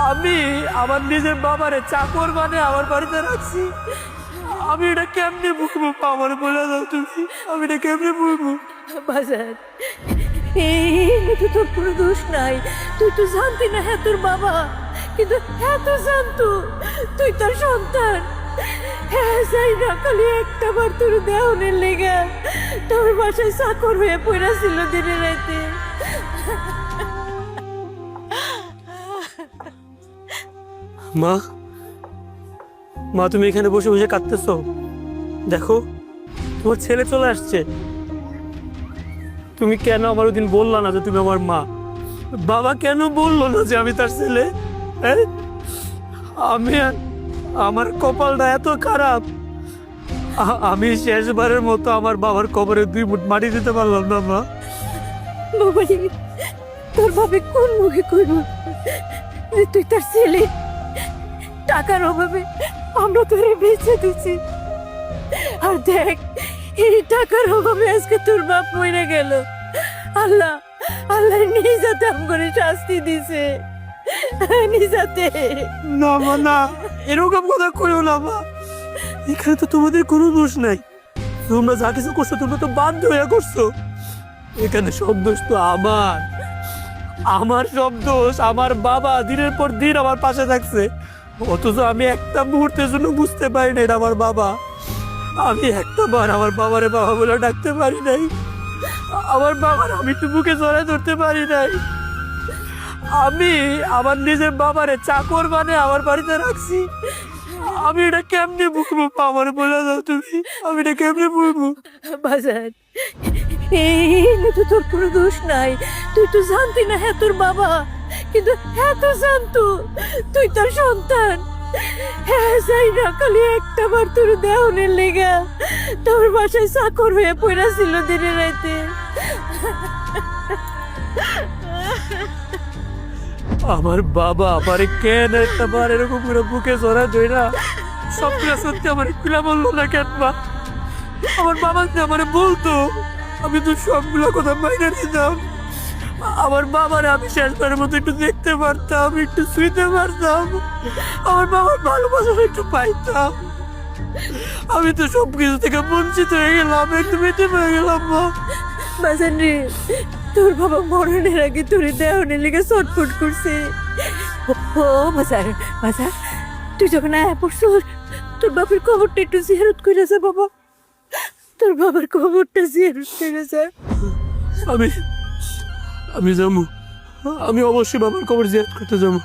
আমি আমার নিজের বাবারে চাকর মানে আমার বাড়িতে রাখছি। আমি এটা কেমনে বুঝবো? আমার বলে দাও তুমি, আমি এটা কেমনে বুঝবো? বাজার এই তো তোর কোনো দোষ নাই। তুই তো জানতি না হ্যাঁ তোর বাবা, কিন্তু হ্যাঁ তো জানতো তুই তোর সন্তান। হ্যাঁ যাই না খালি একটা বার তোর দেহনের লেগে তোর বাসায় চাকর হয়ে পড়া ছিল দিনে রাতে। মা, মা তুমি এখানে বসে বসে কাঁদতেছো? দেখো তোমার ছেলে চলে আসছে। তুমি কেন আমার ওদিন বললা না যে তুমি আমার মা? বাবা কেন বললো না যে আমি তার ছেলে? হ্যাঁ, আমি আমার কপালটা এত খারাপ, আমি শেষবারের মতো আমার বাবার কবরে 2 মুঠ মাটি দিতে পারলাম না মা। বাবাজি, তোর ভাবে কোন মুখে কইব যে তুই তার ছেলে? টাকার অভাবে আমরা তোরে বেঁচে দিছি, আর দেখ এই টাকার অভাবে আজকে তোর বাপ মরে গেল। আল্লাহ আল্লাহ নিজাতে করে শাস্তি দিছে, নিজাতে। না মা না, এরকম কথা কইও না মা। এখানে তো তোমাদের কোনো দোষ নাই। তোমরা যা কিছু করছো তোমরা তো বাধ্য হয়ে করছো। এখানে সব দোষ তো আমার। আমার সব দোষ। আমার বাবা দিনের পর দিন আমার পাশে থাকছে, অথচ আমি একটা মুহূর্তের জন্য বুঝতে পারি না এটা আমার বাবা। আমি একটা বার আমার বাবারে বাবা বলে ডাকতে পারি নাই। আমার বাবার আমি একটু বুকে জড়ায় ধরতে পারি নাই। আমি আমার নিজের বাবারে চাকর মানে আমার বাড়িতে রাখছি। আমি এটা কেমনে বুঝবো? আমার বলে দাও তুমি, আমি এটা কেমনে বুঝবো? বাজার এই তো তোর কোনো দোষ নাই। তুই তো জানতি না হ্যাঁ তোর বাবা, কিন্তু হ্যাঁ তো জানতো তুই তোর সন্তান। হ্যাঁ যাই না খালি একটা বার তোর দেহনের লেগে তোর বাসায় চাকর হয়ে পড়া ছিল দিনে রাতে। আমার বাবা আমারে কেন একটা বার এরকম করে বুকে জড়া ধরে না সবগুলা সত্যি আমার খুলে বললো না কেন মা? আমার বাবা যে আমারে বলতো আমি তো সবগুলা কথা মাইনে নিতাম। আমার বাবারে আমি শেষবারের মতো একটু দেখতে পারতাম, একটু শুইতে পারতাম, আমার বাবার ভালোবাসা একটু পাইতাম। আমি তো সবকিছু থেকে বঞ্চিত হয়ে গেলাম, একটু বেঁচে হয়ে গেলাম মা। বাজান রে, তোর বাবা মরণের আগে তোর দেহনের লেগে ছটফট করছে। ও বাজার বাজার, তুই যখন আয়া পড়ছো তোর বাবার খবরটা একটু জিয়ারত করে যা বাবা। তোর বাবার খবরটা জিয়ারত করে যা। আমি আমি যাবো, আমি অবশ্যই বাবার খবর জিজ্ঞেস করতে যাবো।